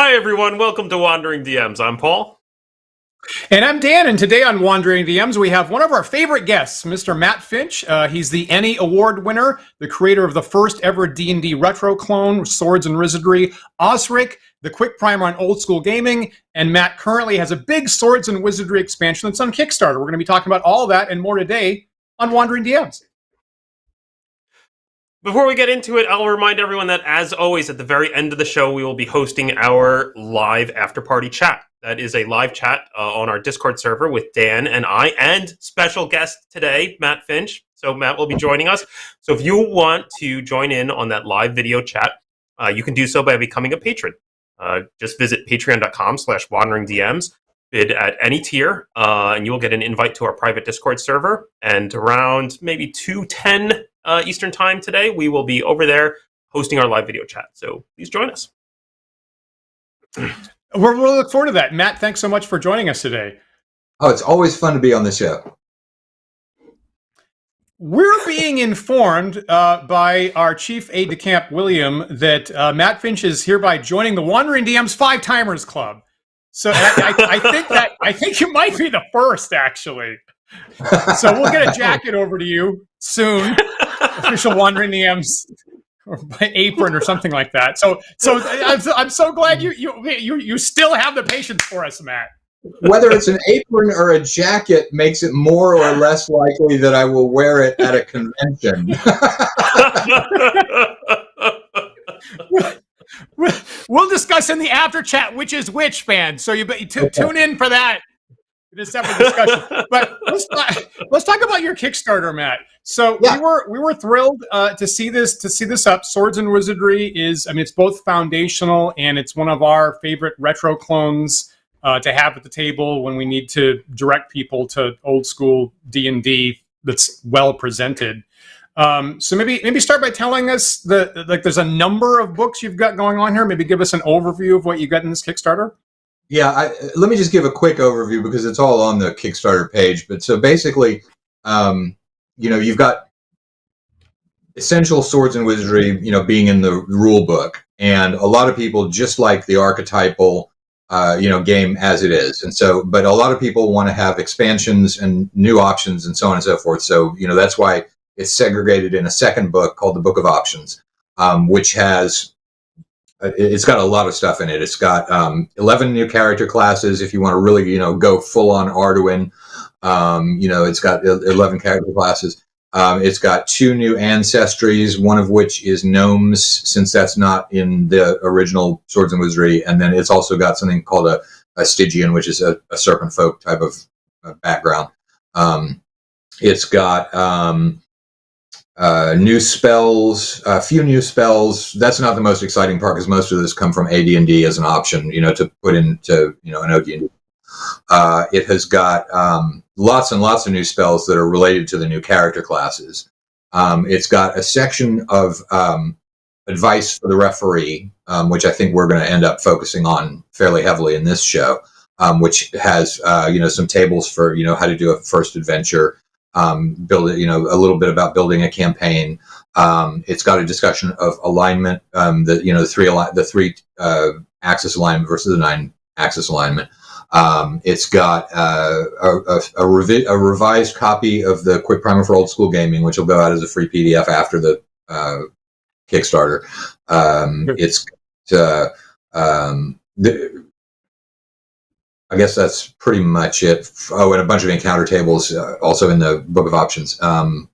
Hi everyone, welcome to Wandering DMs. I'm Paul. And I'm Dan, and today on Wandering DMs, we have one of our favorite guests, Mr. Matt Finch. He's the ENnie Award winner, the creator of the first ever D&D retro clone, Swords and Wizardry, Osric, the quick primer on old school gaming, and Matt currently has a big Swords and Wizardry expansion that's on Kickstarter. We're going to be talking about all that and more today on Wandering DMs. Before we get into it, I'll remind everyone that, as always, at the very end of the show, we will be hosting our live after-party chat. That is a live chat on our Discord server with Dan and I, and special guest today, Matt Finch. So Matt will be joining us. So if you want to join in on that live video chat, you can do so by becoming a patron. Just visit patreon.com/wanderingdms, bid at any tier, and you will get an invite to our private Discord server. And around maybe 2:10 Eastern Time today, we will be over there hosting our live video chat. So please join us. We'll look forward to that. Matt, thanks so much for joining us today. Oh, it's always fun to be on the show. We're being informed by our chief aide-de-camp, William, that Matt Finch is hereby joining the Wandering DMs 5-Timers Club. So I think you might be the first, actually. So we'll get a jacket over to you soon. Official Wandering DMs apron or something like that. So I'm so glad you still have the patience for us, Matt. Whether it's an apron or a jacket makes it more or less likely that I will wear it at a convention. We'll discuss in the after chat which is which, fans. So you tune in for that. It's a separate discussion. But let's talk about your Kickstarter, Matt. So yeah. we were thrilled to see this up. Swords and Wizardry it's both foundational and it's one of our favorite retro clones to have at the table when we need to direct people to old school D&D that's well presented. So maybe start by telling us there's a number of books you've got going on here. Maybe give us an overview of what you got in this Kickstarter. Yeah, let me just give a quick overview because it's all on the Kickstarter page. But so basically, you've got essential Swords and Wizardry, being in the rule book, and a lot of people just like the archetypal, game as it is. And so, but a lot of people want to have expansions and new options and so on and so forth. So, that's why it's segregated in a second book called the Book of Options, which has. It's got a lot of stuff in it. It's got 11 new character classes. If you want to really, go full on Arduin, it's got 11 character classes. It's got 2 new ancestries, one of which is gnomes, since that's not in the original Swords and Wizardry. And then it's also got something called a Stygian, which is a serpent folk type of background. It's got new spells, a few new spells. That's not the most exciting part because most of this come from AD&D as an option, to put into, an OD&D. It has got lots and lots of new spells that are related to the new character classes. It's got a section of advice for the referee, which I think we're going to end up focusing on fairly heavily in this show, which has, some tables for, how to do a first adventure. Build it, a little bit about building a campaign. It's got a discussion of alignment, the 3 axis alignment versus the 9 axis alignment. It's got a revised copy of the Quick Primer for Old School Gaming, which will go out as a free PDF after the Kickstarter. I guess that's pretty much it. Oh, and a bunch of encounter tables also in the Book of Options,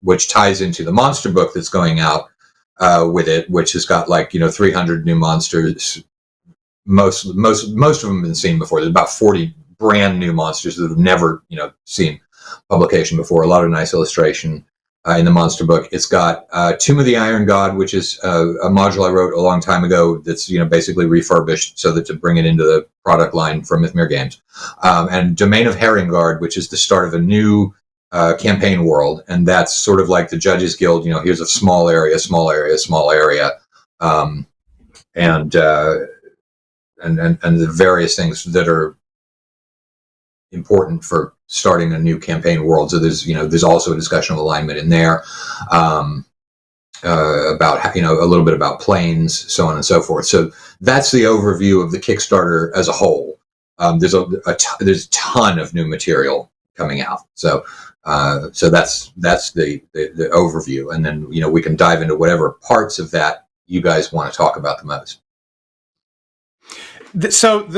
which ties into the monster book that's going out with it, which has got 300 new monsters. Most of them have been seen before. There's about 40 brand new monsters that have never seen publication before. A lot of nice illustration in the monster book. It's got Tomb of the Iron God, which is a module I wrote a long time ago that's basically refurbished so that to bring it into the product line from Mythmere Games, and Domain of Herringard, which is the start of a new campaign world, and that's sort of like the Judges Guild. Here's a small area, and the various things that are important for starting a new campaign world. So there's also a discussion of alignment in there. about, a little bit about planes, so on and so forth. So that's the overview of the Kickstarter as a whole. There's there's a ton of new material coming out. So that's the overview, and then we can dive into whatever parts of that you guys want to talk about the most. So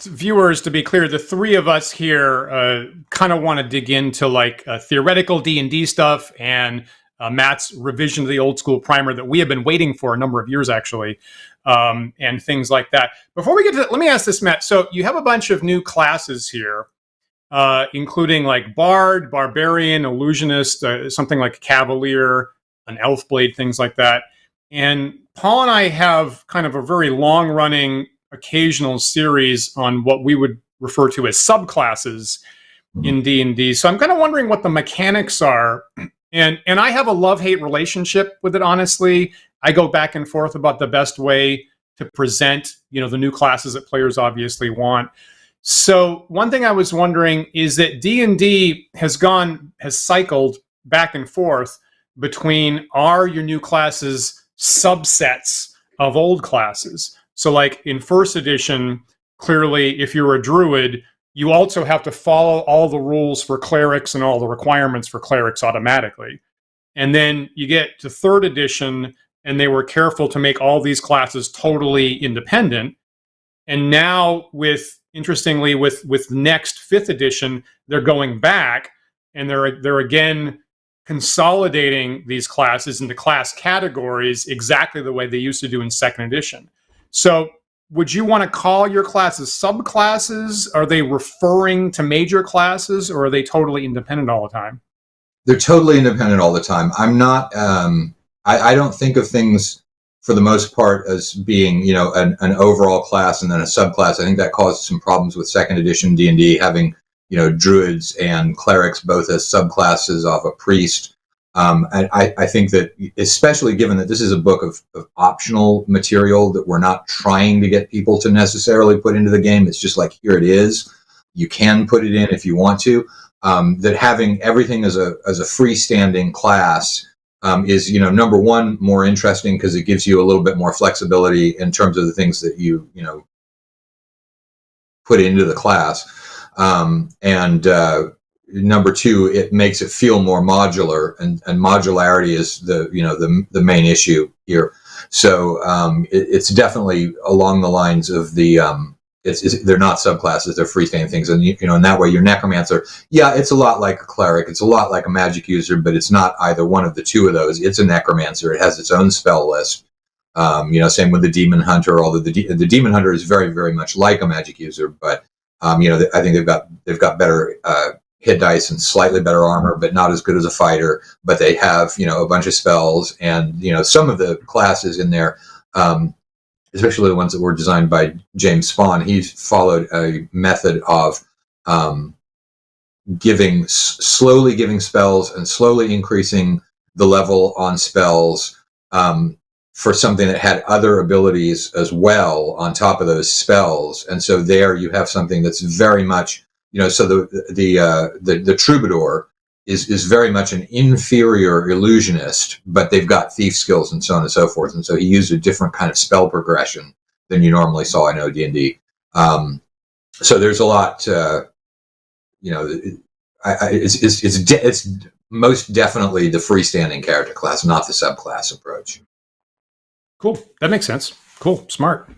viewers, to be clear, the three of us here kind of want to dig into like theoretical D&D stuff and Matt's revision of the old school primer that we have been waiting for a number of years, actually, and things like that. Before we get to that, let me ask this, Matt. So you have a bunch of new classes here, including like Bard, Barbarian, Illusionist, something like Cavalier, an Elf Blade, things like that. And Paul and I have kind of a very long-running occasional series on what we would refer to as subclasses in D&D. So I'm kind of wondering what the mechanics are. And I have a love-hate relationship with it, honestly. I go back and forth about the best way to present, the new classes that players obviously want. So one thing I was wondering is that D&D has cycled back and forth between are your new classes subsets of old classes. So like in first edition, clearly, if you're a druid, you also have to follow all the rules for clerics and all the requirements for clerics automatically. And then you get to third edition, and they were careful to make all these classes totally independent. And now interestingly, with next fifth edition, they're going back and they're again consolidating these classes into class categories exactly the way they used to do in second edition. So would you want to call your classes subclasses? Are they referring to major classes, or are they totally independent all the time? They're totally independent all the time. I'm not, I don't think of things for the most part as being, an overall class and then a subclass. I think that caused some problems with second edition D&D, having, druids and clerics both as subclasses of a priest. I think that, especially given that this is a book of optional material that we're not trying to get people to necessarily put into the game, it's just like, here it is. You can put it in if you want to. That having everything as a freestanding class is, number one, more interesting because it gives you a little bit more flexibility in terms of the things that you put into the class. Number two, it makes it feel more modular, and modularity is the main issue here. So it's definitely along the lines of the they're not subclasses, they're freestanding things, and in that way, your necromancer, it's a lot like a cleric, it's a lot like a magic user, but it's not either one of the two of those. It's a necromancer. It has its own spell list. Same with the demon hunter, although the demon hunter is very, very much like a magic user, but I think they've got better hit dice and slightly better armor, but not as good as a fighter. But they have, a bunch of spells, and some of the classes in there, especially the ones that were designed by James Spahn. He's followed a method of slowly giving spells and slowly increasing the level on spells for something that had other abilities as well on top of those spells. And so there you have something that's very much, so the troubadour is very much an inferior illusionist, but they've got thief skills and so on and so forth. And so he used a different kind of spell progression than you normally saw in OD&D. So there's a lot, it's most definitely the freestanding character class, not the subclass approach. Cool. That makes sense. Cool. Smart.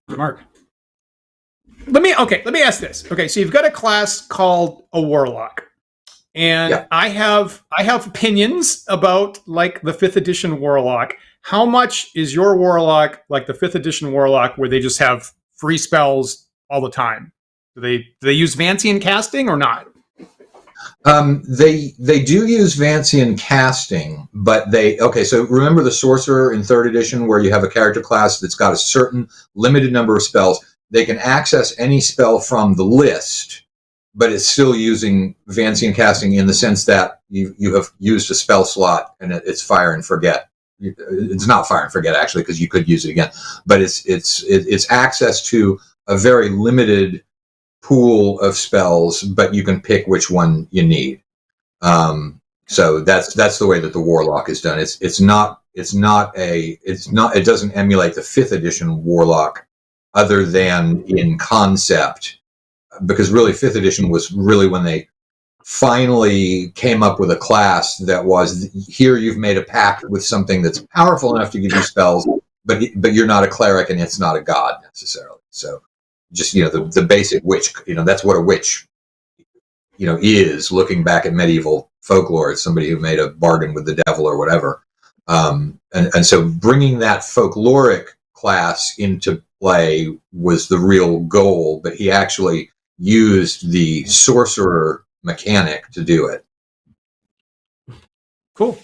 Let me ask this. Okay, so you've got a class called a warlock. And yeah. I have opinions about like the 5th edition warlock. How much is your warlock like the 5th edition warlock, where they just have free spells all the time? Do they use Vancian casting or not? They do use Vancian casting, but so remember the sorcerer in 3rd edition, where you have a character class that's got a certain limited number of spells. They can access any spell from the list, but it's still using Vancian casting in the sense that you have used a spell slot and it's fire and forget. It's not fire and forget, actually, because you could use it again, but it's access to a very limited pool of spells, but you can pick which one you need. So that's the way that the Warlock is done. It doesn't emulate the 5th edition Warlock, other than in concept, because really 5th edition was really when they finally came up with a class that was, here you've made a pact with something that's powerful enough to give you spells, but you're not a cleric and it's not a god necessarily. So just, the basic witch, that's what a witch, is, looking back at medieval folklore. It's somebody who made a bargain with the devil or whatever. And so bringing that folkloric class into play was the real goal, but he actually used the sorcerer mechanic to do it. Cool.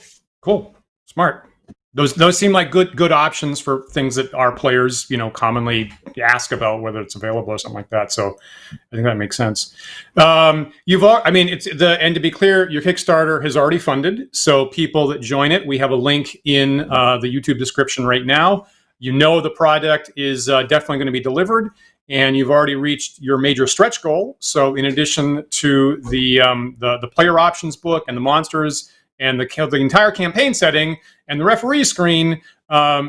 Smart. Those seem like good options for things that our players, commonly ask about, whether it's available or something like that. So I think that makes sense. And to be clear, your Kickstarter has already funded. So people that join it, we have a link in the YouTube description right now. The product is definitely going to be delivered, and you've already reached your major stretch goal. So in addition to the player options book and the monsters and the entire campaign setting and the referee screen,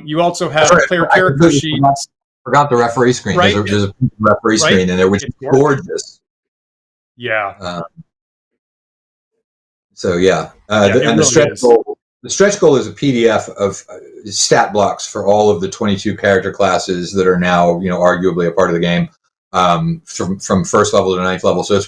you also have player character sheets. Forgot the referee screen. Right? There's a referee screen in there, which is gorgeous. Yeah. The stretch goal is a PDF of stat blocks for all of the 22 character classes that are now, arguably a part of the game, from first level to 9th level. So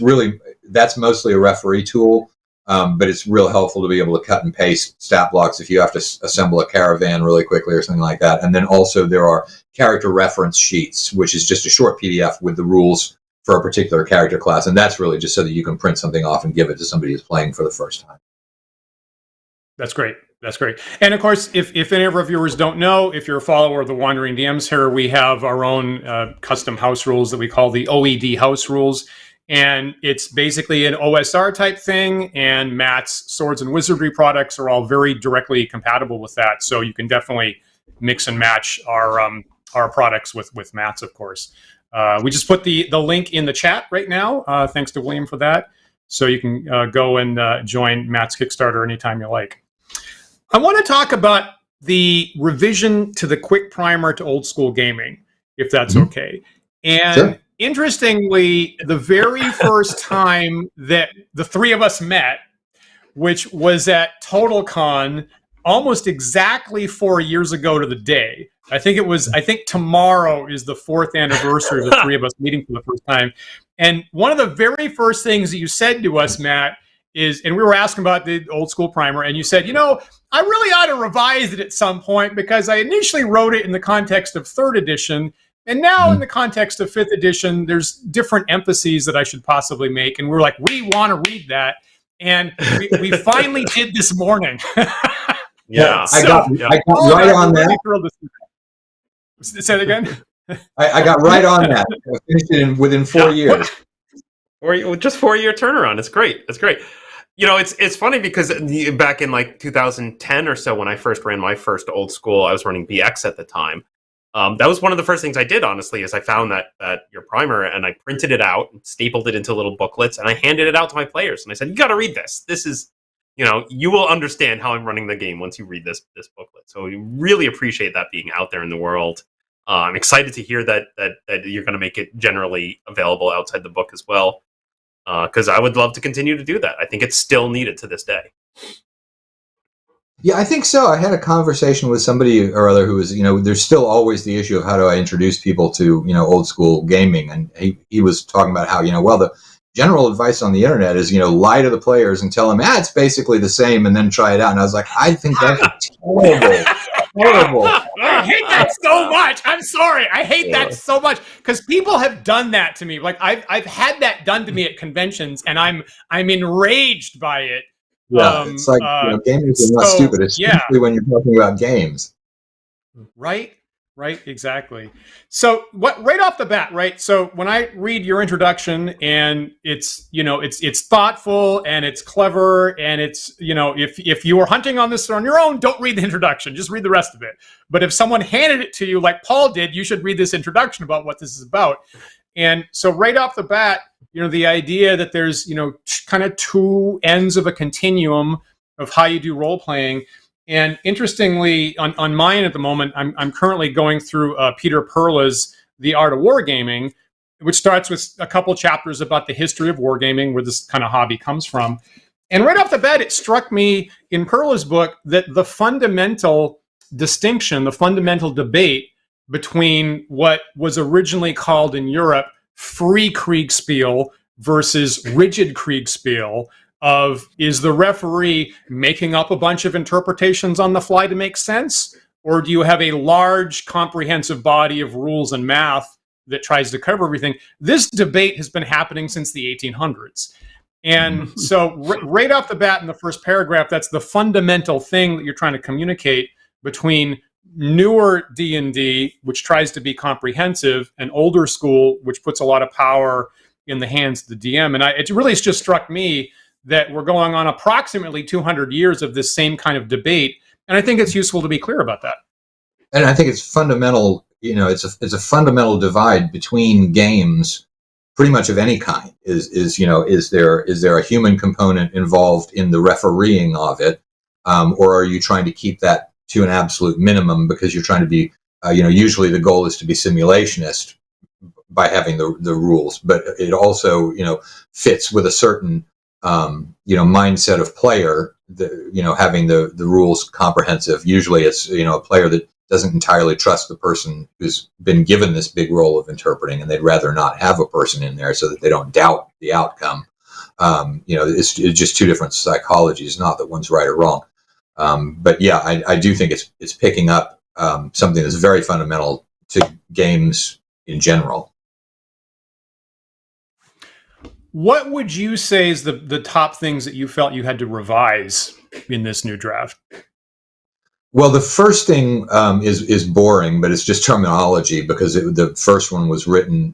that's mostly a referee tool. But it's real helpful to be able to cut and paste stat blocks if you have to assemble a caravan really quickly or something like that. And then also there are character reference sheets, which is just a short PDF with the rules for a particular character class. And that's really just so that you can print something off and give it to somebody who's playing for the first time. That's great. And of course, if any of our viewers don't know, if you're a follower of the Wandering DMs here, we have our own custom house rules that we call the OED house rules. And it's basically an OSR type thing, and Matt's Swords and Wizardry products are all very directly compatible with that. So you can definitely mix and match our products with Matt's, of course. We just put the link in the chat right now. Thanks to William for that. So you can go and join Matt's Kickstarter anytime you like. I want to talk about the revision to the quick primer to old school gaming, if that's okay. And sure. Interestingly, the very first time that the three of us met, which was at TotalCon almost exactly 4 years ago to the day. I think tomorrow is the 4th anniversary of the three of us meeting for the first time. And one of the very first things that you said to us, Matt, is, and we were asking about the old school primer, and you said, I really ought to revise it at some point because I initially wrote it in the context of 3rd edition. And now in the context of 5th edition, there's different emphases that I should possibly make. And we're like, we want to read that. And we finally did this morning. Yeah. I got right on that. Say it again. I got right on that. I finished it within 4 years. Or just 4-year turnaround. It's great. It's funny because back in like 2010 or so, when I first ran my first old school, I was running BX at the time. That was one of the first things I did, honestly, is I found that your primer, and I printed it out and stapled it into little booklets, and I handed it out to my players. And I said, you got to read this. This is, you will understand how I'm running the game once you read this booklet. So we really appreciate that being out there in the world. I'm excited to hear that you're going to make it generally available outside the book as well, because I would love to continue to do that. I think it's still needed to this day. Yeah, I think so. I had a conversation with somebody or other who was, there's still always the issue of how do I introduce people to, old school gaming. And he was talking about how, the general advice on the internet is, lie to the players and tell them, it's basically the same, and then try it out. And I was like, I think that's terrible. I hate that so much. I'm sorry. I hate that so much because people have done that to me. Like I've had that done to me at conventions, and I'm enraged by it. Yeah, it's like gamers are not stupid, especially when you're talking about games. Right, exactly. So right off the bat, right? So when I read your introduction, and it's it's thoughtful and it's clever, and it's if you were hunting on this on your own, don't read the introduction, just read the rest of it. But if someone handed it to you like Paul did, you should read this introduction about what this is about. And so right off the bat, the idea that there's, kind of two ends of a continuum of how you do role playing. And interestingly, on mine at the moment, I'm currently going through Peter Perla's The Art of Wargaming, which starts with a couple chapters about the history of wargaming, where this kind of hobby comes from. And right off the bat, it struck me in Perla's book that the fundamental distinction, the fundamental debate between what was originally called in Europe free Kriegspiel versus rigid Kriegspiel of, is the referee making up a bunch of interpretations on the fly to make sense? Or do you have a large comprehensive body of rules and math that tries to cover everything? This debate has been happening since the 1800s. And so right off the bat in the first paragraph, that's the fundamental thing that you're trying to communicate between newer D&D, which tries to be comprehensive, and older school, which puts a lot of power in the hands of the DM. And it really has just struck me that we're going on approximately 200 years of this same kind of debate. And I think it's useful to be clear about that. And I think it's fundamental, it's a fundamental divide between games pretty much of any kind. Is there a human component involved in the refereeing of it, or are you trying to keep that to an absolute minimum because you're trying to be, usually the goal is to be simulationist by having the rules, but it also fits with a certain mindset of player, having the rules comprehensive. Usually it's a player that doesn't entirely trust the person who's been given this big role of interpreting, and they'd rather not have a person in there so that they don't doubt the outcome. It's just two different psychologies, not that one's right or wrong. But yeah, I do think it's picking up something that's very fundamental to games in general. What would you say is the top things that you felt you had to revise in this new draft? Well, the first thing is boring, but it's just terminology, because the first one was written,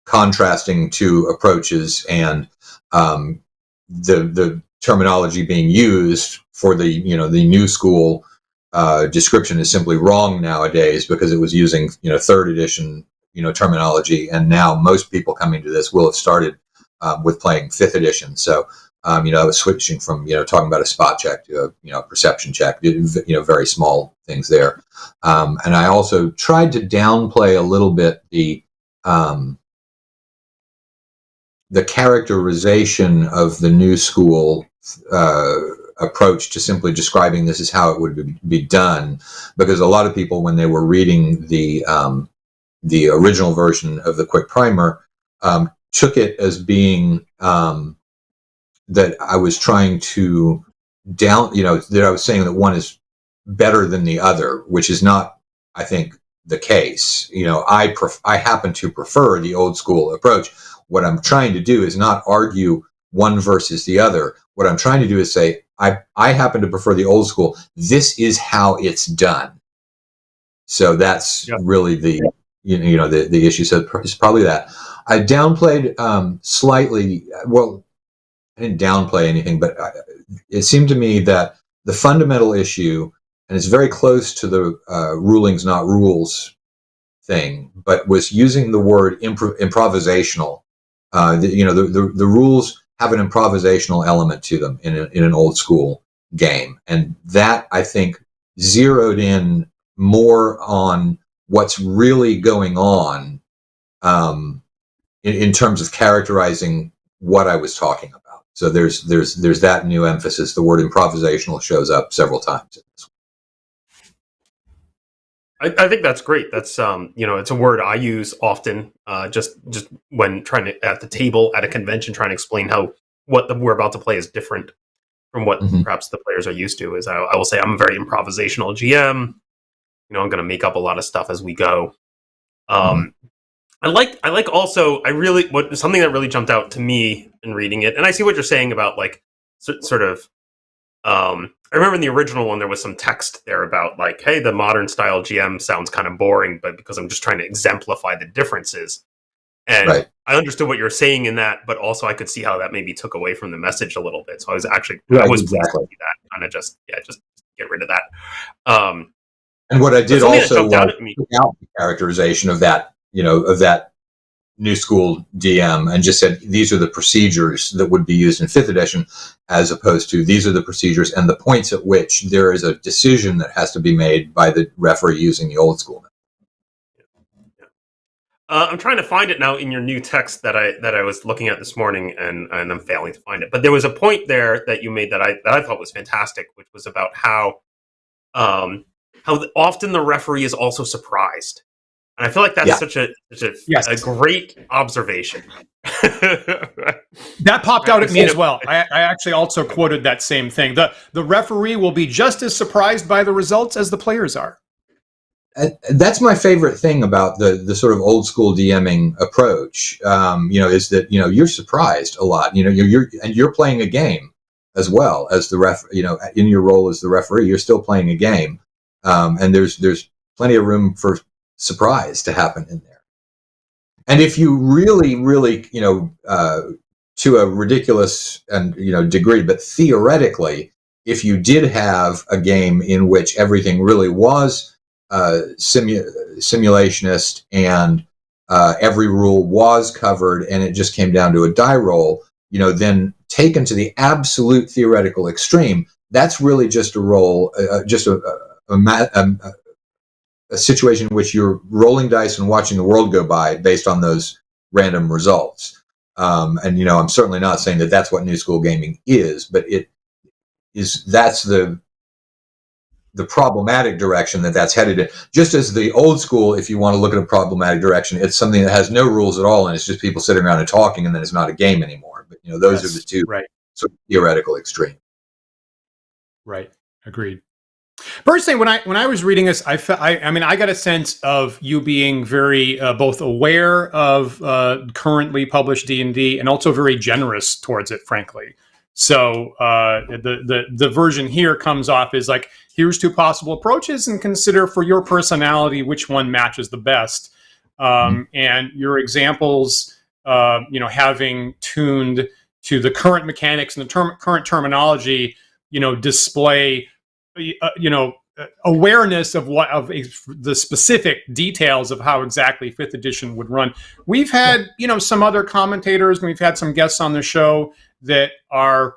contrasting two approaches, and the terminology being used for the new school description is simply wrong nowadays, because it was using third edition terminology, and now most people coming to this will have started with playing fifth edition. So I was switching from talking about a spot check to a perception check, very small things there. And I also tried to downplay a little bit the characterization of the new school approach to simply describing this as how it would be done, because a lot of people, when they were reading the original version of the quick primer, took it as being that I was trying to that I was saying that one is better than the other, which is not, I think, the case. I happen to prefer the old school approach. What I'm trying to do is not argue one versus the other. What I'm trying to do is say, I happen to prefer the old school. This is how it's done. So that's really the issue. So it's probably that. I downplayed slightly. Well, I didn't downplay anything, but it seemed to me that the fundamental issue, and it's very close to the rulings not rules thing, but was using the word improvisational. The rules have an improvisational element to them in an old school game, and that, I think, zeroed in more on what's really going on in terms of characterizing what I was talking about. So there's that new emphasis. The word improvisational shows up several times in this one. I think that's great. That's it's a word I use often, just when trying to, at the table at a convention, trying to explain how what we're about to play is different from what perhaps the players are used to. Is I will say I'm a very improvisational GM. I'm going to make up a lot of stuff as we go. I like also, something that really jumped out to me in reading it, and I see what you're saying about like sort of. I remember in the original one there was some text there about like, hey, the modern style GM sounds kind of boring, but because I'm just trying to exemplify the differences. And right. I understood what you're saying in that, but also I could see how that maybe took away from the message a little bit. So I was actually I was pleased to see that, kind of just get rid of that. And what I did also was took out the characterization of that, of that new school DM and just said, these are the procedures that would be used in 5th edition, as opposed to these are the procedures and the points at which there is a decision that has to be made by the referee using the old school. I'm trying to find it now in your new text that I was looking at this morning, and I'm failing to find it. But there was a point there that you made that I thought was fantastic, which was about how often the referee is also surprised, and I feel like that's such a great observation. That popped out at me as well. I actually also quoted that same thing. The referee will be just as surprised by the results as the players are. That's my favorite thing about the sort of old school DMing approach. Is that you're surprised a lot. You're playing a game as well as the ref. In your role as the referee, you're still playing a game, and there's plenty of room for surprise to happen in there. And if you really, to a ridiculous and degree, but theoretically, if you did have a game in which everything really was simulationist and every rule was covered and it just came down to a die roll, then taken to the absolute theoretical extreme, that's really just a roll, just a situation in which you're rolling dice and watching the world go by based on those random results. And I'm certainly not saying that that's what new school gaming is, but that's the problematic direction that's headed in. Just as the old school, if you want to look at a problematic direction, it's something that has no rules at all, and it's just people sitting around and talking, and then it's not a game anymore. But those are the two sort of theoretical extremes. Right. Agreed. Personally, when I was reading this, I got a sense of you being very both aware of currently published D&D and also very generous towards it, frankly. So the version here comes off as like, here's 2 possible approaches and consider for your personality which one matches the best. And your examples, having tuned to the current mechanics and the current terminology, display, awareness of the specific details of how exactly 5th edition would run. We've had, some other commentators, and we've had some guests on the show that are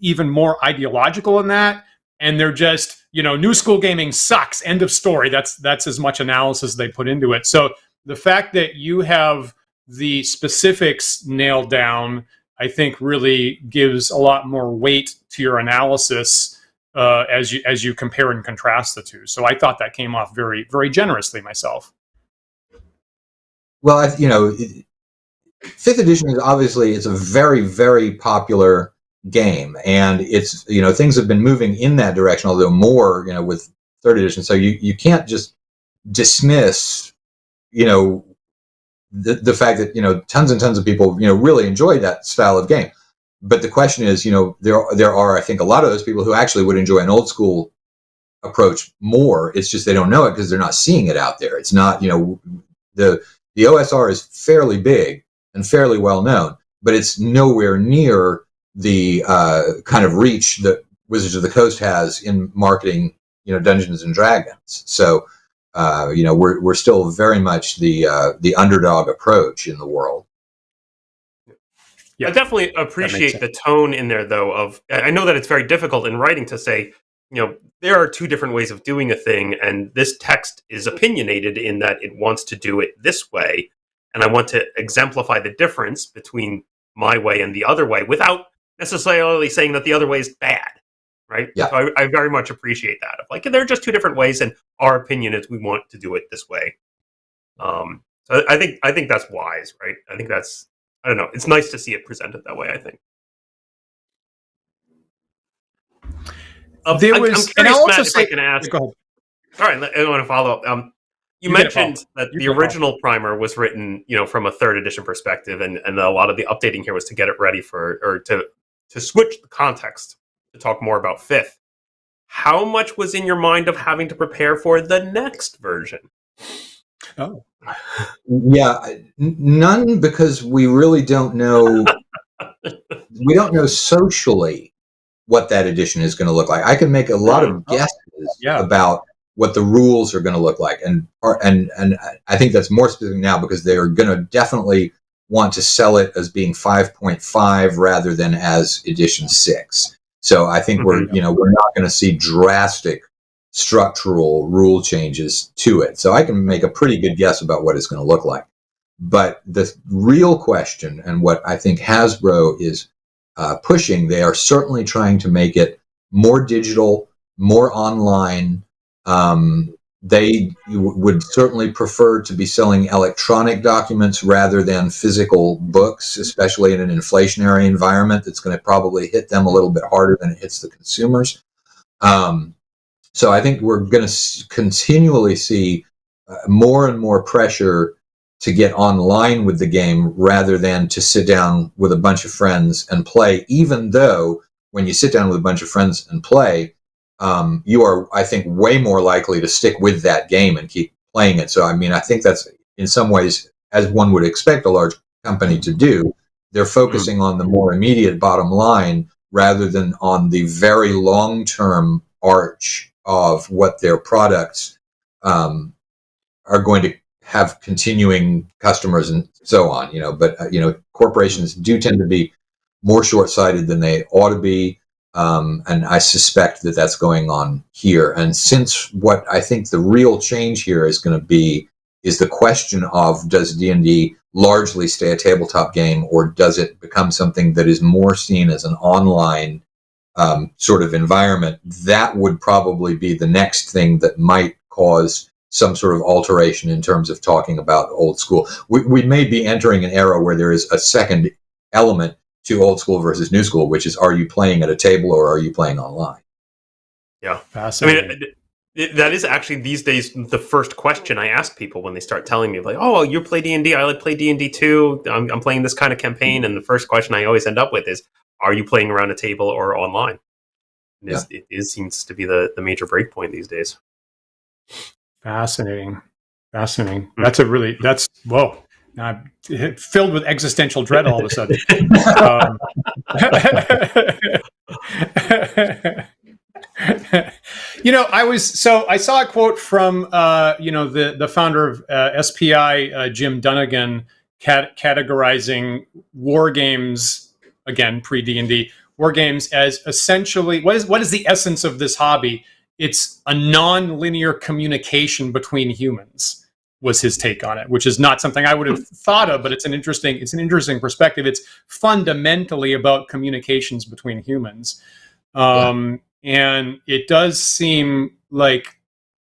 even more ideological in that, and they're just new school gaming sucks, end of story. That's as much analysis they put into it. So the fact that you have the specifics nailed down, I think really gives a lot more weight to your analysis as you compare and contrast the two. So I thought that came off very, very generously myself. Well, 5th edition is obviously, it's a very, very popular game, and it's things have been moving in that direction, although more with 3rd edition. So you can't just dismiss the fact that tons and tons of people really enjoy that style of game. But the question is, there are, I think, a lot of those people who actually would enjoy an old school approach more. It's just they don't know it because they're not seeing it out there. It's not, the OSR is fairly big and fairly well known, but it's nowhere near the kind of reach that Wizards of the Coast has in marketing, Dungeons and Dragons. So, we're still very much the underdog approach in the world. Yeah, I definitely appreciate the tone in there, though. I know that it's very difficult in writing to say, there are 2 different ways of doing a thing, and this text is opinionated in that it wants to do it this way, and I want to exemplify the difference between my way and the other way without necessarily saying that the other way is bad, right? Yeah. So I very much appreciate that. Like, there are just 2 different ways, and our opinion is we want to do it this way. So I think that's wise, right? I think that's, I don't know. It's nice to see it presented that way, I think. I'm curious, and I'll also say, if I can ask. Go ahead. All right, I want to follow up. You mentioned that the original primer was written, from a 3rd edition perspective, and a lot of the updating here was to get it ready to switch the context to talk more about 5th. How much was in your mind of having to prepare for the next version? Oh. Yeah, none, because we really don't know. We don't know socially what that edition is going to look like. I can make a lot of guesses about what the rules are going to look like. And I think that's more specific now because they are going to definitely want to sell it as being 5.5 rather than as edition 6. So I think we're not going to see drastic structural rule changes to it. So I can make a pretty good guess about what it's going to look like. But the real question, and what I think Hasbro is pushing, they are certainly trying to make it more digital, more online. They would certainly prefer to be selling electronic documents rather than physical books, especially in an inflationary environment that's going to probably hit them a little bit harder than it hits the consumers. So I think we're going to continually see more and more pressure to get online with the game rather than to sit down with a bunch of friends and play, even though when you sit down with a bunch of friends and play, you are, I think, way more likely to stick with that game and keep playing it. So, I mean, I think that's in some ways, as one would expect a large company to do, they're focusing on the more immediate bottom line rather than on the very long-term arch of what their products are going to have continuing customers and so on. But corporations do tend to be more short-sighted than they ought to be. And I suspect that that's going on here. And since what I think the real change here is going to be is the question of, does D&D largely stay a tabletop game, or does it become something that is more seen as an online sort of environment? That would probably be the next thing that might cause some sort of alteration in terms of talking about old school. We may be entering an era where there is a second element to old school versus new school, which is, are you playing at a table or are you playing online? Yeah. Fascinating. I mean, that is actually these days the first question I ask people when they start telling me, like, oh, you play D&D, I like play D&D too, I'm playing this kind of campaign, and the first question I always end up with is, are you playing around a table or online? It seems to be the major breakpoint these days. Fascinating. That's whoa. I'm filled with existential dread all of a sudden. I saw a quote from the founder of SPI, Jim Dunnigan, categorizing war games, again pre-D&D, war games as essentially what is the essence of this hobby? It's a non-linear communication between humans, was his take on it, which is not something I would have thought of, but it's an interesting perspective. It's fundamentally about communications between humans. And it does seem like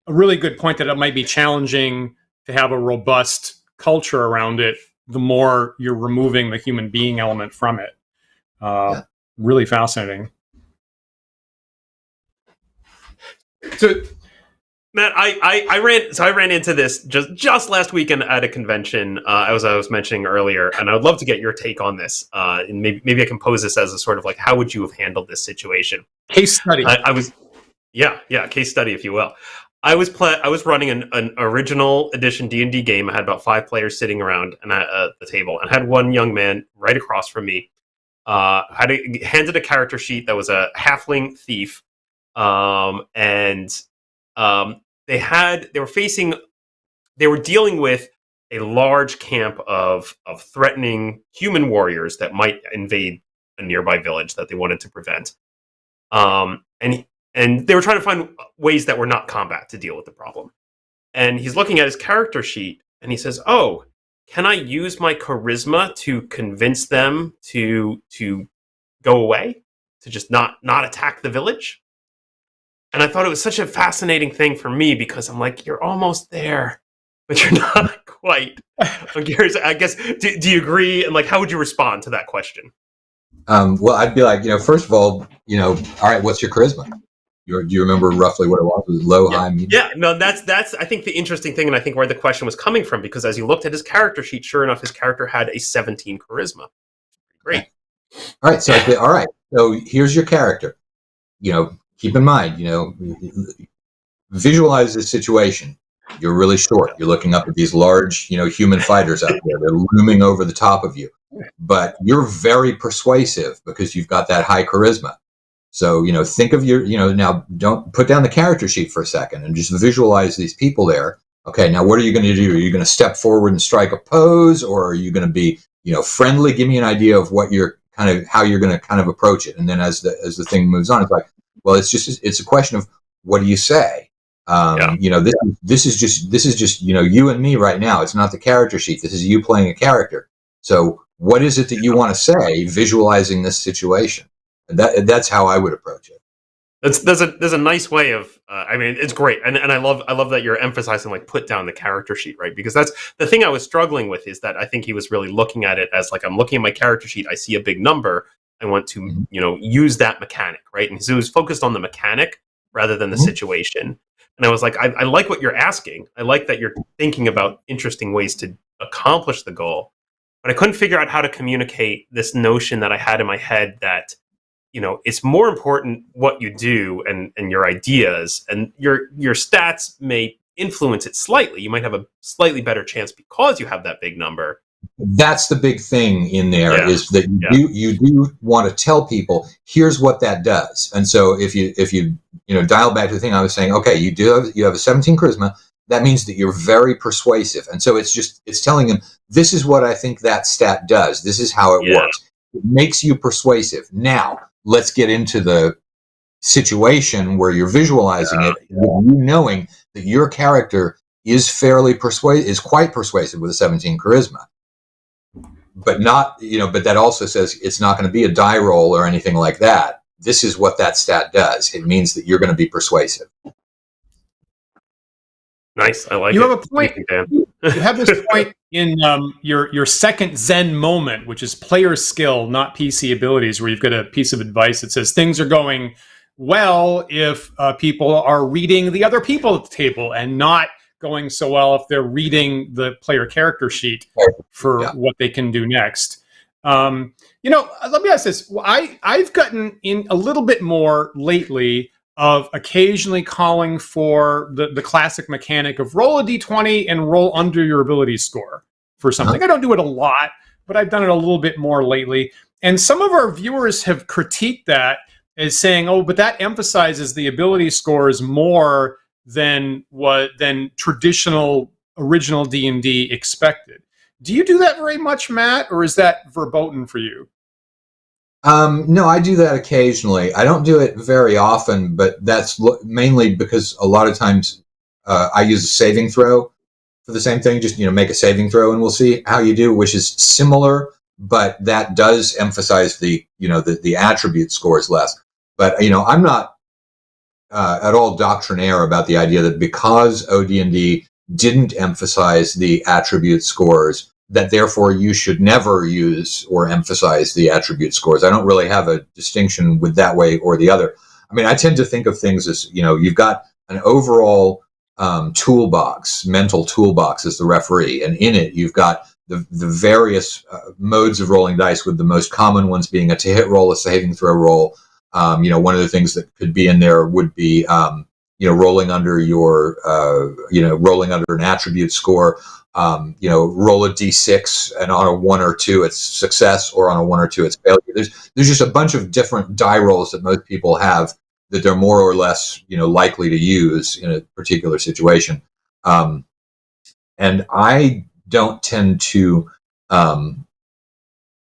a really good point that it might be challenging to have a robust culture around it the more you're removing the human being element from it. Really fascinating. So, Matt, I ran into this just last weekend at a convention, as I was mentioning earlier, and I would love to get your take on this. And maybe I can pose this as a sort of like, how would you have handled this situation? Case study. Case study, if you will. I was running an original edition D&D game. I had about 5 players sitting around at the table, and had one young man right across from me. Handed a character sheet that was a halfling thief. They were dealing with a large camp of threatening human warriors that might invade a nearby village that they wanted to prevent. And they were trying to find ways that were not combat to deal with the problem. And he's looking at his character sheet and he says, "Oh, can I use my charisma to convince them to go away, to just not attack the village?" And I thought it was such a fascinating thing for me because I'm like, you're almost there, but you're not quite. I'm curious, I guess, do you agree? And like, how would you respond to that question? Well, I'd be like, first of all, all right, what's your charisma? Do you remember roughly what it was? Was it low, high, medium? Yeah, no, that's I think the interesting thing, and I think where the question was coming from, because as you looked at his character sheet, sure enough, his character had a 17 charisma. Great. All right, so all right, so here's your character. Keep in mind, visualize this situation. You're really short. You're looking up at these large, human fighters out there. They're looming over the top of you. But you're very persuasive because you've got that high charisma. So, think of your, now don't put down the character sheet for a second and just visualize these people there. Okay, now what are you going to do? Are you going to step forward and strike a pose, or are you going to be, friendly? Give me an idea of what you're how you're going to kind of approach it. And then as the thing moves on, it's like, well, it's a question of what do you say? This is just, you and me right now. It's not the character sheet. This is you playing a character. So what is it that you want to say, visualizing this situation? That's how I would approach it. There's a nice way of it's great, and I love that you're emphasizing like put down the character sheet, right? Because that's the thing I was struggling with, is that I think he was really looking at it as like, I'm looking at my character sheet, I see a big number, I want to use that mechanic, right? And so he was focused on the mechanic rather than the situation. And I was like, I like what you're asking. I like that you're thinking about interesting ways to accomplish the goal, but I couldn't figure out how to communicate this notion that I had in my head that it's more important what you do and your ideas, and your stats may influence it slightly. You might have a slightly better chance because you have that big number. That's the big thing in there, is that you do want to tell people, here's what that does. And so if you dial back to the thing I was saying, okay, you have a 17 charisma, that means that you're very persuasive. And so it's telling them, this is what I think that stat does. This is how it works. It makes you persuasive. Now, let's get into the situation where you're visualizing it, with you knowing that your character is quite persuasive with a 17 charisma. But not, but that also says it's not going to be a die roll or anything like that. This is what that stat does. It means that you're going to be persuasive. Nice. I like it. You have a point. You have this point in your second Zen moment, which is player skill, not PC abilities, where you've got a piece of advice that says things are going well if people are reading the other people at the table, and not going so well if they're reading the player character sheet for what they can do next. Let me ask this. I've gotten in a little bit more lately of occasionally calling for the classic mechanic of roll a d20 and roll under your ability score for something. I don't do it a lot, but I've done it a little bit more lately. And some of our viewers have critiqued that as saying, oh, but that emphasizes the ability scores more than traditional original D&D expected. Do you do that very much, Matt, or is that verboten for you? No, I do that occasionally. I don't do it very often, but that's mainly because a lot of times I use a saving throw for the same thing. Just, make a saving throw and we'll see how you do, which is similar, but that does emphasize the attribute scores less. But, I'm not at all doctrinaire about the idea that because OD&D didn't emphasize the attribute scores, that therefore you should never use or emphasize the attribute scores. I don't really have a distinction with that way or the other. I mean, I tend to think of things as, you've got an overall toolbox, mental toolbox as the referee, and in it you've got the various modes of rolling dice, with the most common ones being a to-hit roll, a saving throw roll. One of the things that could be in there would be, rolling under your, rolling under an attribute score. Roll a d6, and on a 1 or 2 it's success, or on a 1 or 2 it's failure. There's just a bunch of different die rolls that most people have that they're more or less likely to use in a particular situation. And I don't tend to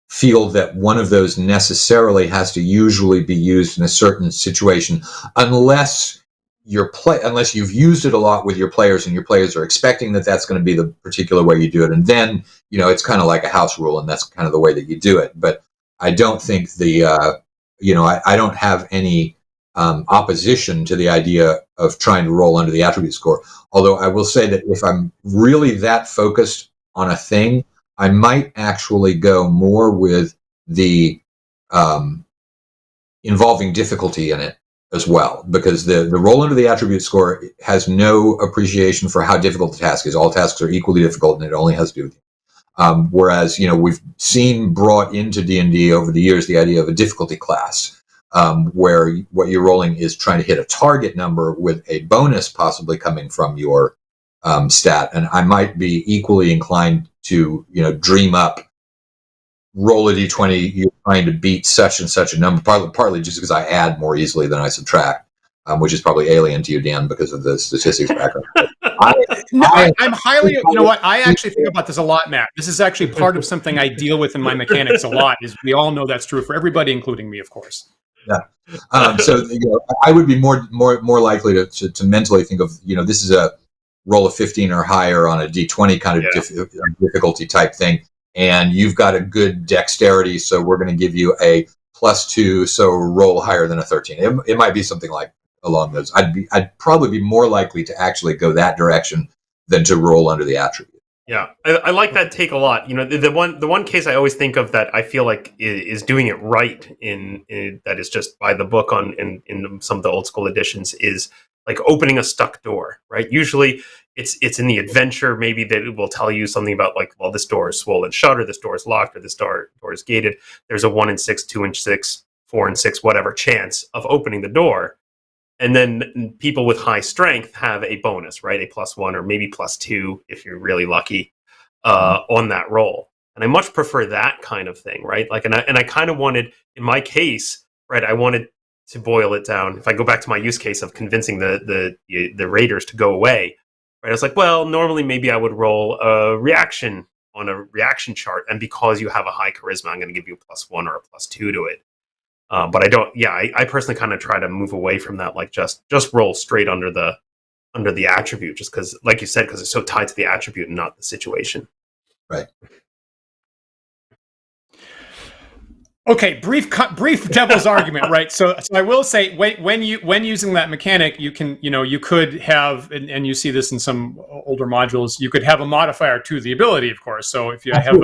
feel that one of those necessarily has to usually be used in a certain situation, unless you've used it a lot with your players, and your players are expecting that that's going to be the particular way you do it, and then it's kind of like a house rule, and that's kind of the way that you do it. But I don't think I don't have any opposition to the idea of trying to roll under the attribute score. Although I will say that if I'm really that focused on a thing, I might actually go more with the involving difficulty in it as well, because the roll under the attribute score has no appreciation for how difficult the task is. All tasks are equally difficult, and it only has to do with you. Whereas, we've seen brought into D&D over the years the idea of a difficulty class, where what you're rolling is trying to hit a target number with a bonus possibly coming from your stat. And I might be equally inclined to, dream up roll a d20, you're trying to beat such and such a number, partly just because I add more easily than I subtract, which is probably alien to you, Dan, because of the statistics background. I'm highly, you know what, I actually think about this a lot, Matt. This is actually part of something I deal with in my mechanics a lot, is we all know that's true for everybody, including me, of course. Yeah. So I would be more likely to mentally think of, this is a roll of 15 or higher on a d20 kind of difficulty type thing, and you've got a good dexterity, so we're going to give you a +2, so roll higher than a 13. It might be something like along those. I'd probably be more likely to actually go that direction than to roll under the attribute. Yeah, I like that take a lot. The one case I always think of that I feel like is doing it right in that is just by the book in some of the old school editions is like opening a stuck door, right? Usually it's in the adventure, maybe that it will tell you something about like, well, this door is swollen shut, or this door is locked, or this door is gated. There's a 1 in 6, 2 in 6, 4 in 6, whatever chance of opening the door. And then people with high strength have a bonus, right? A +1 or maybe +2 if you're really lucky on that roll. And I much prefer that kind of thing, right? Like, and I kind of wanted, in my case, right, I wanted to boil it down. If I go back to my use case of convincing the raiders to go away, right? I was like, well, normally maybe I would roll a reaction on a reaction chart, and because you have a high charisma, I'm going to give you a +1 or a +2 to it. But I don't. Yeah, I personally kind of try to move away from that. Like just roll straight under the attribute, just because, like you said, because it's so tied to the attribute and not the situation. Right. Okay, brief devil's argument, right? So I will say, when using that mechanic, you could have, and you see this in some older modules, you could have a modifier to the ability, of course. So if you have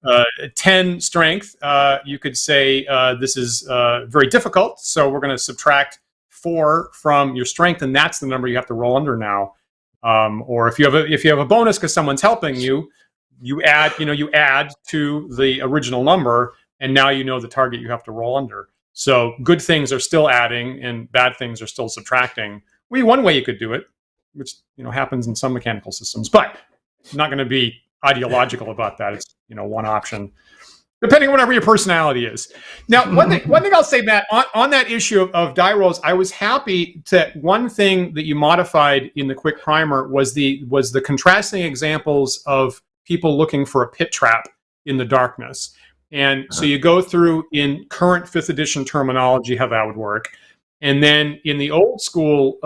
a 10 strength, you could say this is very difficult, so we're going to subtract 4 from your strength, and that's the number you have to roll under now. Or if you have a bonus because someone's helping you, you add to the original number. And now you know the target you have to roll under. So good things are still adding, and bad things are still subtracting. One way you could do it, which happens in some mechanical systems, but I'm not going to be ideological about that. It's one option, depending on whatever your personality is. Now, one thing I'll say, Matt, on that issue of die rolls, I was happy that one thing that you modified in the quick primer was the contrasting examples of people looking for a pit trap in the darkness. And so you go through in current 5th edition terminology how that would work. And then in the old school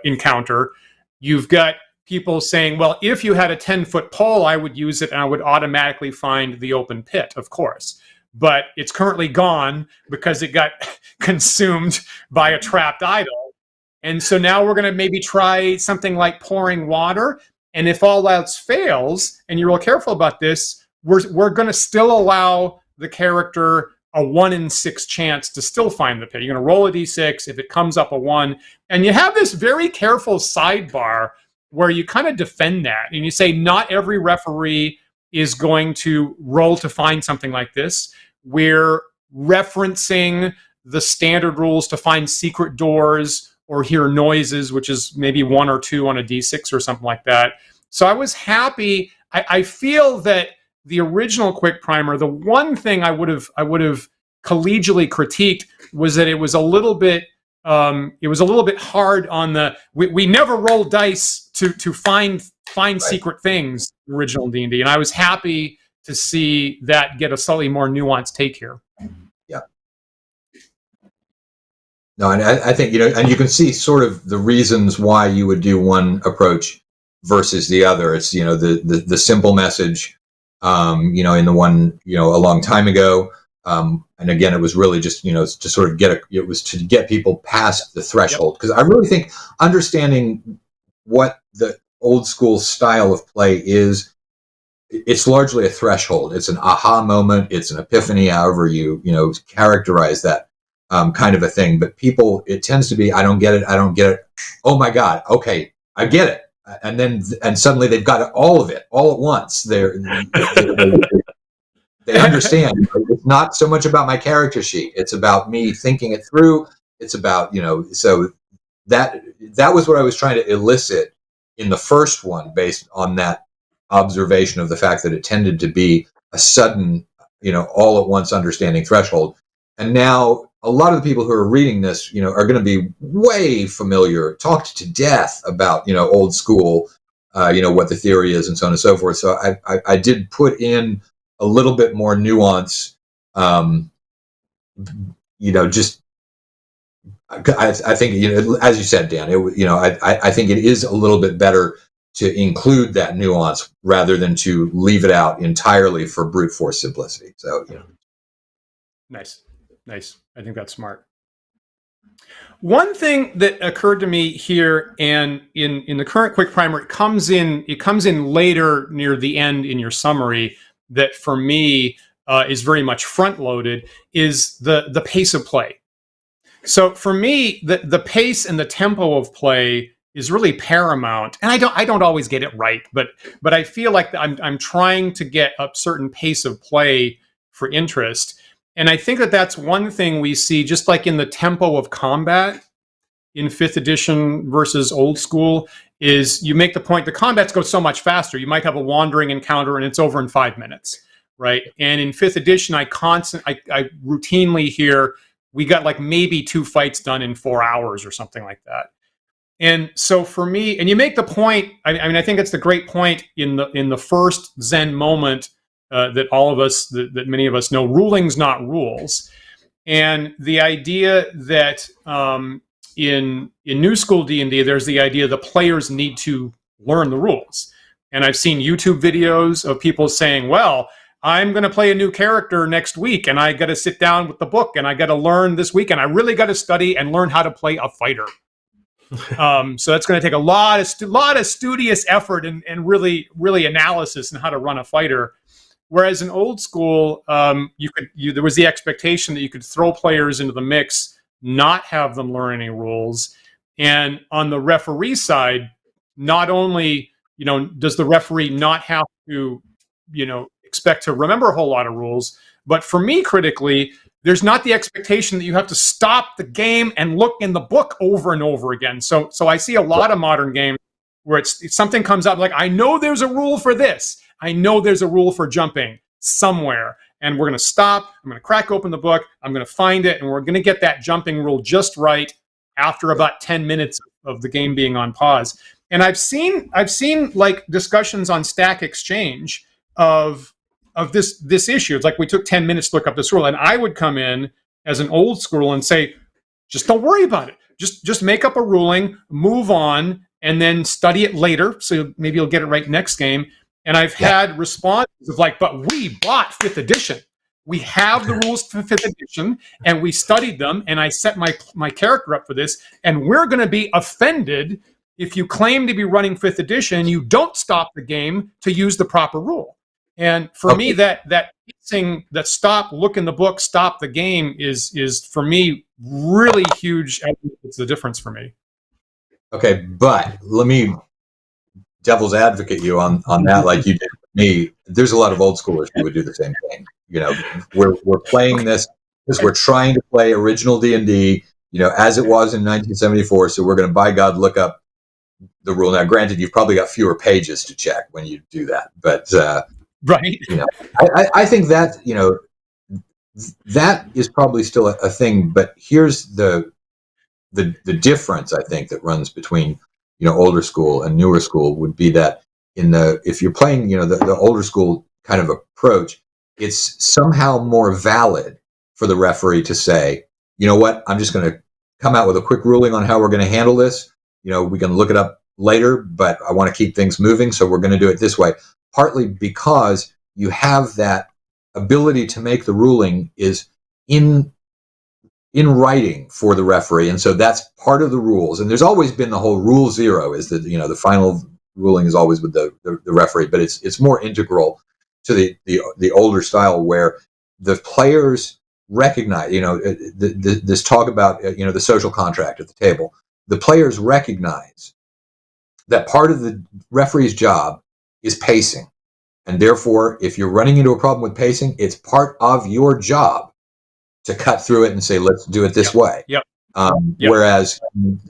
encounter, you've got people saying, well, if you had a 10-foot pole, I would use it and I would automatically find the open pit, of course. But it's currently gone because it got consumed by a trapped idol. And so now we're going to maybe try something like pouring water. And if all else fails, and you're real careful about this, we're going to still allow the character a 1 in 6 chance to still find the pit. You're going to roll a d6. If it comes up a 1, and you have this very careful sidebar where you kind of defend that, and you say not every referee is going to roll to find something like this. We're referencing the standard rules to find secret doors or hear noises, which is maybe 1 or 2 on a d6 or something like that. So I was happy. I feel that the original quick primer, the one thing I would have collegially critiqued was that it was a little bit hard on the we never roll dice to find secret things in original D&D, and I was happy to see that get a slightly more nuanced take here. Yeah. No, and I think and you can see sort of the reasons why you would do one approach versus the other. It's the simple message. In the one, a long time ago. And again, it was really just, to sort of to get people past the threshold. Because I really think understanding what the old school style of play is, it's largely a threshold. It's an aha moment. It's an epiphany, however you characterize that kind of a thing. But people, it tends to be, I don't get it. Oh my God. Okay. I get it. And suddenly they've got all of it all at once. They understand. It's not so much about my character sheet. It's about me thinking it through. It's about, so that was what I was trying to elicit in the first one based on that observation of the fact that it tended to be a sudden all at once understanding threshold. And now a lot of the people who are reading this, are going to be way familiar, talked to death about, old school, what the theory is and so on and so forth. So I did put in a little bit more nuance, just, I think, as you said, Dan, I think it is a little bit better to include that nuance rather than to leave it out entirely for brute force simplicity. So, Nice. I think that's smart. One thing that occurred to me here, and in the current quick primer, it comes in later near the end in your summary, that for me is very much front loaded, is the pace of play. So for me, the pace and the tempo of play is really paramount. And I don't always get it right, but I feel like I'm trying to get a certain pace of play for interest. And I think that's one thing we see, just like in the tempo of combat in 5th edition versus old school, is you make the point the combats go so much faster. You might have a wandering encounter and it's over in 5 minutes, right? And in 5th edition, I routinely hear we got like maybe 2 fights done in 4 hours or something like that. And so for me, and you make the point, I think it's the great point in the first Zen moment that all of us, that many of us know, ruling's not rules. And the idea that in new school D&D, there's the idea the players need to learn the rules. And I've seen YouTube videos of people saying, well, I'm going to play a new character next week, and I got to sit down with the book, and I got to learn this week, and I really got to study and learn how to play a fighter. So that's going to take a lot of studious effort and really analysis in how to run a fighter. Whereas in old school, there was the expectation that you could throw players into the mix, not have them learn any rules. And on the referee side, not only does the referee not have to expect to remember a whole lot of rules, but for me, critically, there's not the expectation that you have to stop the game and look in the book over and over again. So I see a lot of modern games where it's something comes up like, I know there's a rule for this. I know there's a rule for jumping somewhere, and we're going to stop. I'm going to crack open the book. I'm going to find it, and we're going to get that jumping rule just right after about 10 minutes of the game being on pause. And I've seen like discussions on Stack Exchange of this issue. It's like we took 10 minutes to look up this rule, and I would come in as an old school and say, just don't worry about it. Just make up a ruling, move on, and then study it later. So maybe you'll get it right next game. And I've had responses of like, but we bought 5th edition. We have the rules for 5th edition, and we studied them, and I set my character up for this, and we're going to be offended if you claim to be running 5th edition, you don't stop the game to use the proper rule. And for me, that thing, that stop, look in the book, stop the game is for me really huge. It's the difference for me. Okay, but let me devil's advocate you on that, like you did with me. There's a lot of old schoolers who would do the same thing. We're playing this because we're trying to play original D&D, as it was in 1974. So we're going to, by God, look up the rule. Now, granted, you've probably got fewer pages to check when you do that, but right. I think that that is probably still a thing. But here's the difference, I think, that runs between older school and newer school would be that if you're playing the older school kind of approach, it's somehow more valid for the referee to say, you know what, I'm just going to come out with a quick ruling on how we're going to handle this. We can look it up later, but I want to keep things moving, so we're going to do it this way. Partly because you have that ability to make the ruling is in writing for the referee, and so that's part of the rules. And there's always been the whole rule zero is that the final ruling is always with the referee, but it's more integral to the older style where the players recognize this talk about the social contract at the table. The players recognize that part of the referee's job is pacing, and therefore, if you're running into a problem with pacing, it's part of your job to cut through it and say, let's do it this way. Yep. Whereas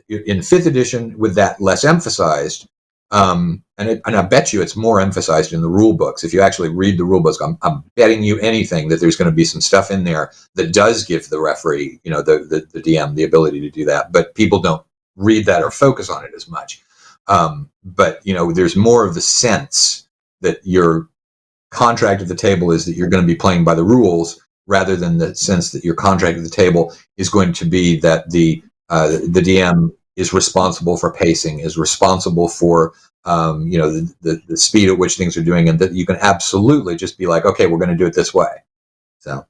in 5th edition, with that less emphasized, And I bet you it's more emphasized in the rule books. If you actually read the rule books, I'm betting you anything that there's going to be some stuff in there that does give the referee, the DM, the ability to do that. But people don't read that or focus on it as much. But there's more of the sense that your contract at the table is that you're going to be playing by the rules, rather than the sense that your contract at the table is going to be that the DM is responsible for pacing, is responsible for the speed at which things are doing, and that you can absolutely just be like, okay, we're going to do it this way. So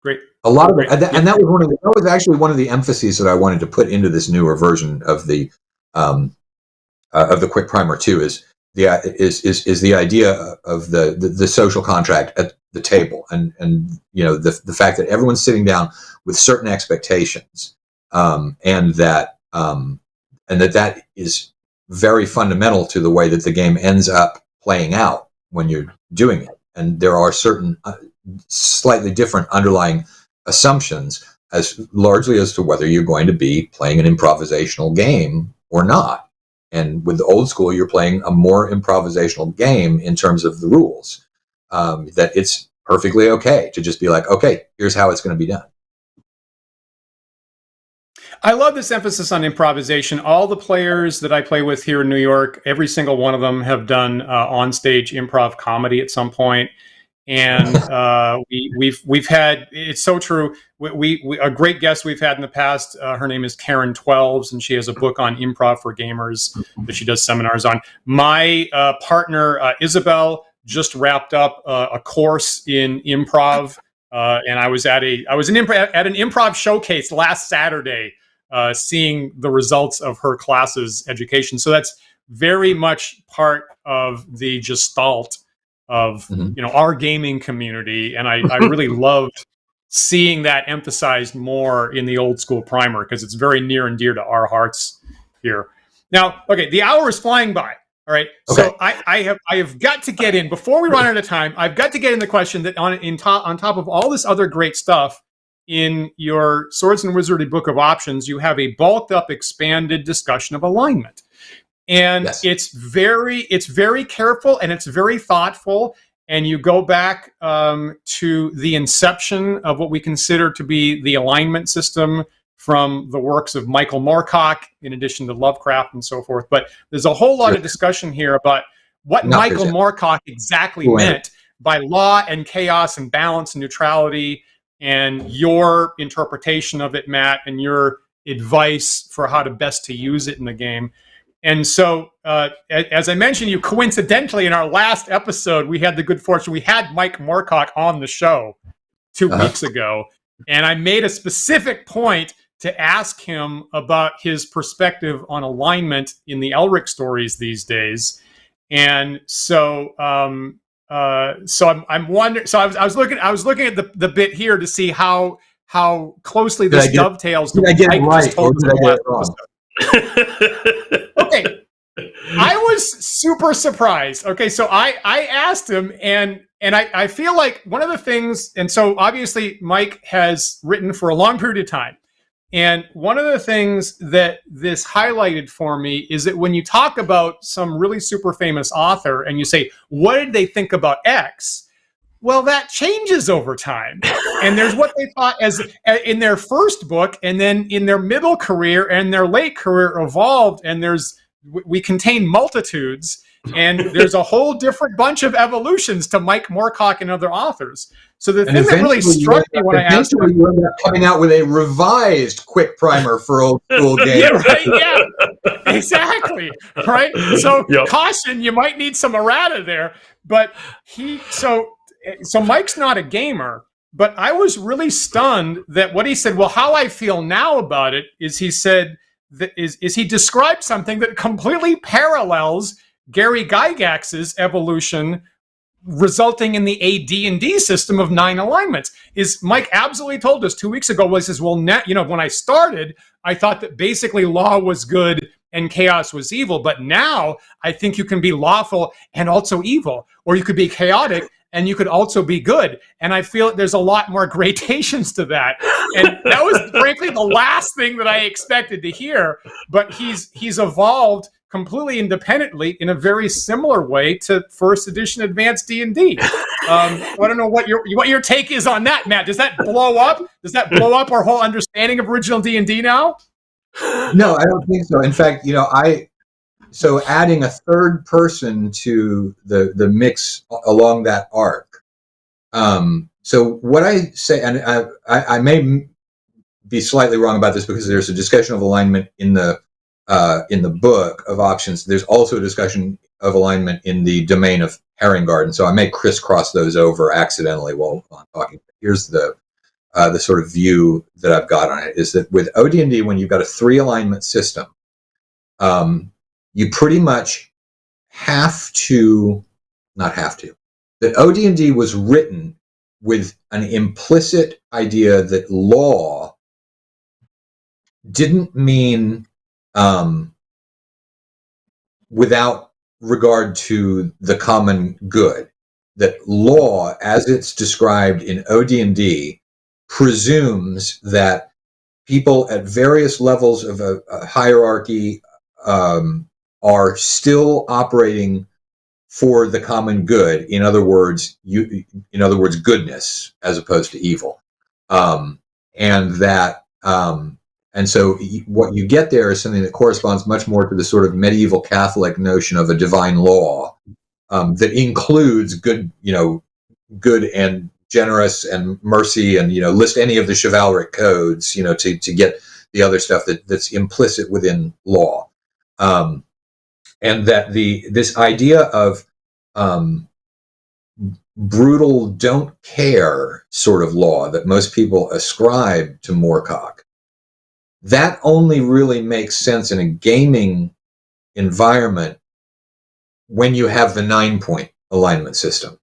great. A lot of it, and that was actually one of the emphases that I wanted to put into this newer version of the Quick Primer too. Is the idea of the social contract at the table, and the fact that everyone's sitting down with certain expectations, and that is very fundamental to the way that the game ends up playing out when you're doing it. And there are certain slightly different underlying assumptions largely as to whether you're going to be playing an improvisational game or not. And with the old school, you're playing a more improvisational game in terms of the rules, that it's perfectly okay to just be like, okay, here's how it's going to be done. I love this emphasis on improvisation. All the players that I play with here in New York, every single one of them have done on-stage improv comedy at some point. And we've had, it's so true. We a great guest we've had in the past. Her name is Karen Twelves, and she has a book on improv for gamers that she does seminars on. My partner Isabel just wrapped up a course in improv, and I was at an improv showcase last Saturday, seeing the results of her class's education. So that's very much part of the gestalt of our gaming community, and I really loved seeing that emphasized more in the old school primer, because it's very near and dear to our hearts here. Now, okay, the hour is flying by. All right, okay. So I have got to get in before we run out of time. I've got to get in the question that on top of all this other great stuff in your Swords and Wizardry Book of Options, you have a bulked up, expanded discussion of alignment. And yes, it's very careful, and it's very thoughtful. And you go back to the inception of what we consider to be the alignment system from the works of Michael Moorcock, in addition to Lovecraft and so forth. But there's a whole lot of discussion here about what Michael Moorcock exactly meant by law and chaos and balance and neutrality, and your interpretation of it, Matt, and your advice for how to best to use it in the game. And so, as I mentioned, you coincidentally in our last episode, we had the good fortune, we had Mike Moorcock on the show 2 weeks ago, and I made a specific point to ask him about his perspective on alignment in the Elric stories these days. And so, I'm wondering. So I was looking at the bit here to see how closely this dovetails. Did I get it right? Or did I get it wrong? Okay, I was super surprised. Okay, so I asked him, and I feel like one of the things, and so obviously Mike has written for a long period of time, and one of the things that this highlighted for me is that when you talk about some really super famous author and you say, what did they think about X? Well, that changes over time. And there's what they thought as in their first book, and then in their middle career and their late career evolved. And we contain multitudes, and there's a whole different bunch of evolutions to Mike Moorcock and other authors. So the thing that really struck me when I asked him, you ended up coming out with a revised quick primer for old school games. Yeah, right. Yeah, exactly. Right. So caution, you might need some errata there. But so Mike's not a gamer, but I was really stunned that what he said, well, how I feel now about it is he said that is he described something that completely parallels Gary Gygax's evolution, resulting in the AD&D system of 9 alignments. Is Mike absolutely told us 2 weeks ago, he says, well, when I started, I thought that basically law was good and chaos was evil, but now I think you can be lawful and also evil, or you could be chaotic and you could also be good. And I feel there's a lot more gradations to that. And that was frankly the last thing that I expected to hear, but he's evolved completely independently in a very similar way to first edition advanced D&D. I don't know what your take is on that, Matt. Does that blow up? Does that blow up our whole understanding of original D&D now? No, I don't think so. In fact, so adding a third person to the mix along that arc. So what I say, and I may be slightly wrong about this because there's a discussion of alignment in the book of options. There's also a discussion of alignment in the domain of Herring Garden. So I may crisscross those over accidentally while I'm talking. Here's the sort of view that I've got on it, is that with OD&D, when you've got a 3 alignment system, you pretty much that OD&D was written with an implicit idea that law didn't mean without regard to the common good. That law, as it's described in OD&D, presumes that people at various levels of a hierarchy are still operating for the common good. In other words, goodness as opposed to evil, and so what you get there is something that corresponds much more to the sort of medieval Catholic notion of a divine law that includes good and generous and mercy, and list any of the chivalric codes, to get the other stuff that's implicit within law, and that this idea of brutal, don't care sort of law that most people ascribe to Moorcock, that only really makes sense in a gaming environment when you have the 9-point alignment system.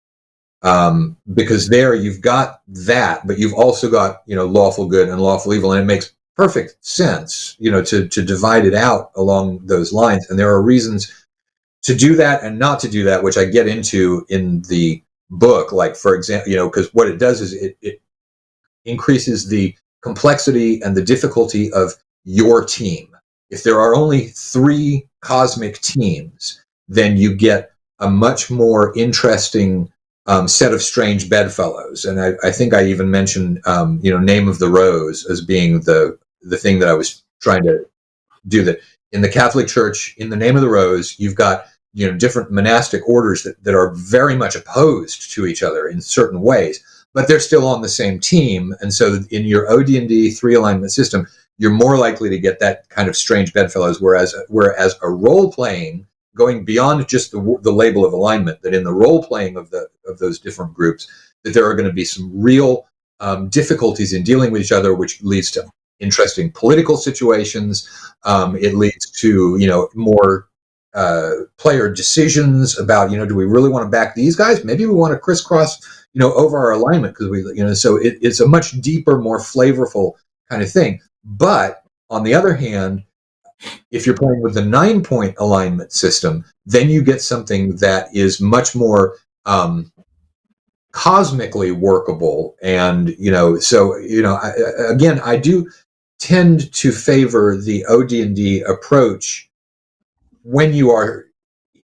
Because there you've got that, but you've also got, lawful good and lawful evil, and it makes perfect sense, to divide it out along those lines. And there are reasons to do that and not to do that, which I get into in the book. Like, for example, because what it does is it increases the complexity and the difficulty of your team. If there are only 3 cosmic teams, then you get a much more interesting set of strange bedfellows. And I think I even mentioned, Name of the Rose as being the thing that I was trying to do. That in the Catholic Church, in the Name of the Rose, you've got different monastic orders that are very much opposed to each other in certain ways, but they're still on the same team. And so in your OD&D 3 alignment system, you're more likely to get that kind of strange bedfellows, whereas a role-playing, going beyond just the label of alignment, that in the role-playing of those different groups, that there are going to be some real difficulties in dealing with each other, which leads to interesting political situations. It leads to, more player decisions about, do we really want to back these guys? Maybe we want to crisscross, over our alignment, because so it's a much deeper, more flavorful kind of thing. But on the other hand, if you're playing with the 9-point alignment system, then you get something that is much more cosmically workable. And, again, I do tend to favor the OD&D approach when you are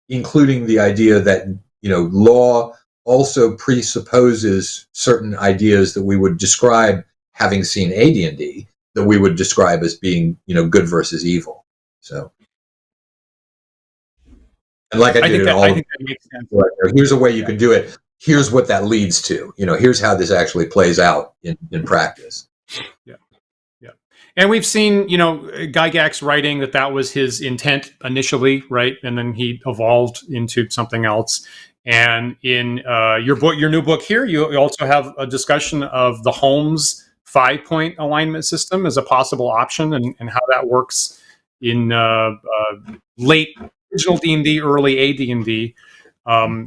including the idea that, law also presupposes certain ideas that we would describe, having seen AD&D, that we would describe as being, good versus evil. So, and like I think that makes sense. Here's a way you can do it. Here's what that leads to. Here's how this actually plays out in practice. Yeah. And we've seen, Gygax writing that was his intent initially, right? And then he evolved into something else. And in your new book here, you also have a discussion of the Holmes 5-point alignment system as a possible option, and how that works in late original D&D, early AD&D.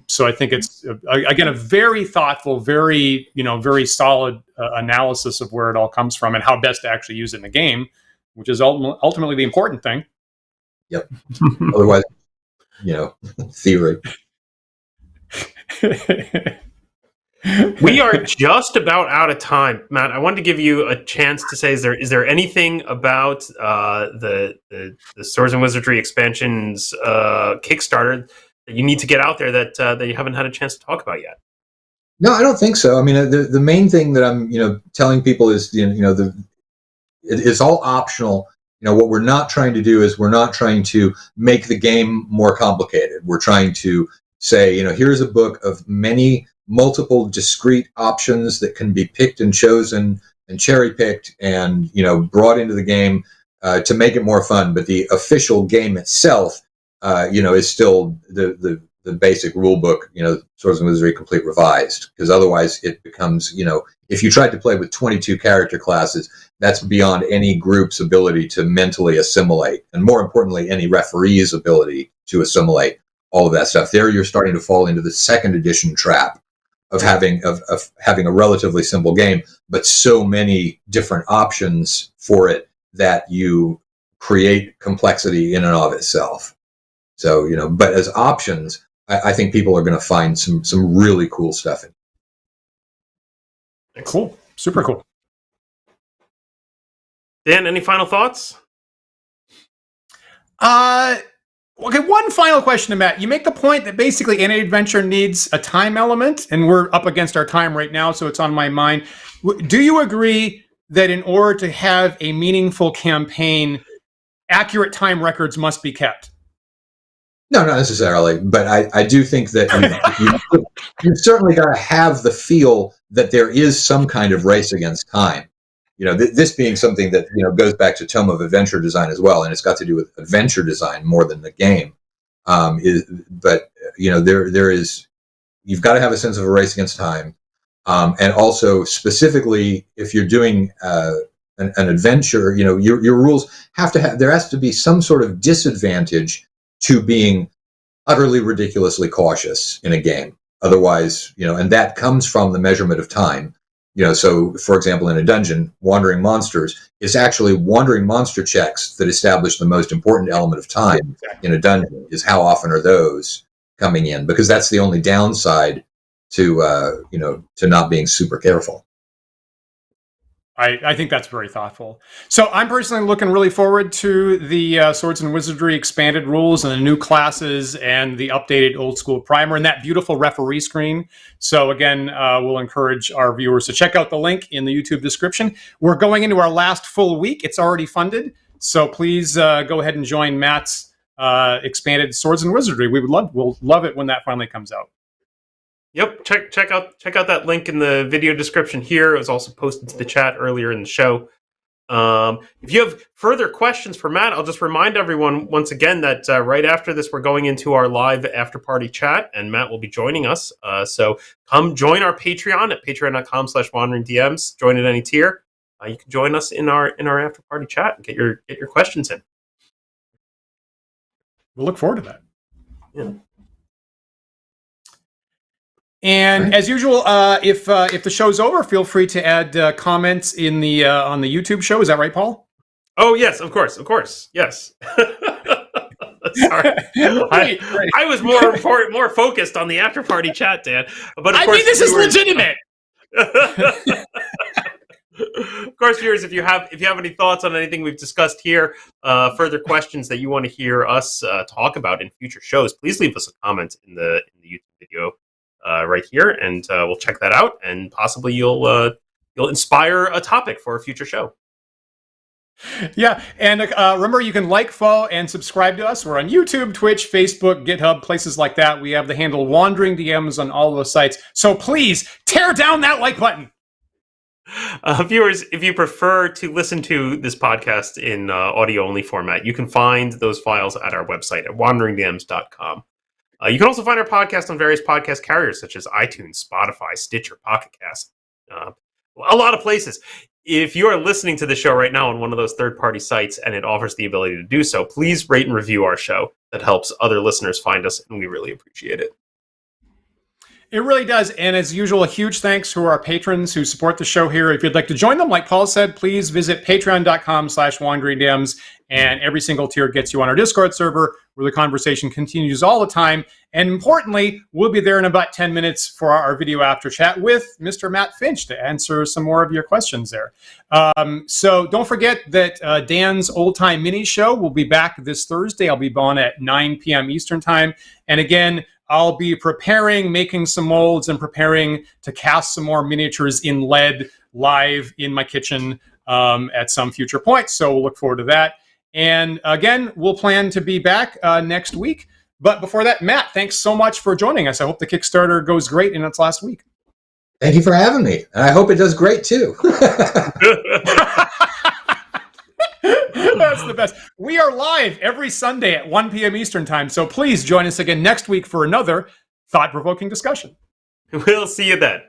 So I think it's, again, a very thoughtful, very solid analysis of where it all comes from and how best to actually use it in the game, which is ultimately the important thing. Yep. Otherwise, theory. We are just about out of time, Matt. I wanted to give you a chance to say: is there anything about the Swords and Wizardry expansions Kickstarter that you need to get out there that you haven't had a chance to talk about yet? No, I don't think so. I mean, the main thing that I'm telling people is it's all optional. What we're not trying to do is we're not trying to make the game more complicated. We're trying to say, here's a book of multiple discrete options that can be picked and chosen and cherry picked and brought into the game to make it more fun. But the official game itself, is still the basic rule book, Swords and Wizardry Complete Revised, because otherwise it becomes, if you tried to play with 22 character classes, that's beyond any group's ability to mentally assimilate, and more importantly, any referee's ability to assimilate all of that stuff. There, you're starting to fall into the second edition trap of having a relatively simple game, but so many different options for it that you create complexity in and of itself. So, but as options, I think people are going to find some really cool stuff in it. Cool. Super cool. Dan, any final thoughts? Okay, one final question to Matt. You make the point that basically any adventure needs a time element, and we're up against our time right now, so it's on my mind. Do you agree that in order to have a meaningful campaign, accurate time records must be kept? No, not necessarily, but I do think that you've certainly got to have the feel that there is some kind of race against time. This being something that goes back to Tome of Adventure Design as well, and it's got to do with adventure design more than the game. There is, you've got to have a sense of a race against time, and also specifically if you're doing an adventure, your rules have to have. There has to be some sort of disadvantage to being utterly ridiculously cautious in a game. Otherwise, and that comes from the measurement of time. So for example, in a dungeon, wandering monsters is actually wandering monster checks that establish the most important element of time in a dungeon, is how often are those coming in, because that's the only downside to not being super careful. I think that's very thoughtful. So I'm personally looking really forward to the Swords and Wizardry expanded rules and the new classes and the updated old school primer and that beautiful referee screen. So again, we'll encourage our viewers to check out the link in the YouTube description. We're going into our last full week. It's already funded. So please go ahead and join Matt's expanded Swords and Wizardry. We'll love it when that finally comes out. Yep, check out that link in the video description here. It was also posted to the chat earlier in the show. If you have further questions for Matt, I'll just remind everyone once again that right after this, we're going into our live after-party chat, and Matt will be joining us. So come join our Patreon at patreon.com/wanderingdms. Join at any tier. You can join us in our after-party chat and get your questions in. We'll look forward to that. Yeah. And as usual, if the show's over, feel free to add comments in the on the YouTube show. Is that right, Paul? Oh yes, of course, yes. Sorry, I was more focused on the after party chat, Dan. But of course, this is legitimate. Of course, viewers, if you have any thoughts on anything we've discussed here, further questions that you want to hear us talk about in future shows, please leave us a comment in the YouTube video. Right here, and we'll check that out, and possibly you'll inspire a topic for a future show. Yeah, and remember, you can like, follow, and subscribe to us. We're on YouTube, Twitch, Facebook, GitHub, places like that. We have the handle Wandering DMs on all of those sites. So please tear down that like button. Viewers, if you prefer to listen to this podcast in audio-only format, you can find those files at our website at wanderingdms.com. You can also find our podcast on various podcast carriers such as iTunes, Spotify, Stitcher, Pocket Cast, a lot of places. If you are listening to the show right now on one of those third-party sites and it offers the ability to do so, please rate and review our show. That helps other listeners find us, and we really appreciate it. It really does. And as usual, a huge thanks to our patrons who support the show here. If you'd like to join them, like Paul said, please visit patreon.com/wanderingdms. And every single tier gets you on our Discord server where the conversation continues all the time. And importantly, we'll be there in about 10 minutes for our video after chat with Mr. Matt Finch to answer some more of your questions there. So don't forget that Dan's Old Time Mini Show will be back this Thursday. I'll be on at 9 p.m. Eastern Time. And again, I'll be making some molds and preparing to cast some more miniatures in lead live in my kitchen at some future point. So we'll look forward to that. And again, we'll plan to be back next week. But before that, Matt, thanks so much for joining us. I hope the Kickstarter goes great in its last week. Thank you for having me. And I hope it does great too. That's the best. We are live every Sunday at 1 p.m. Eastern Time. So please join us again next week for another thought-provoking discussion. We'll see you then.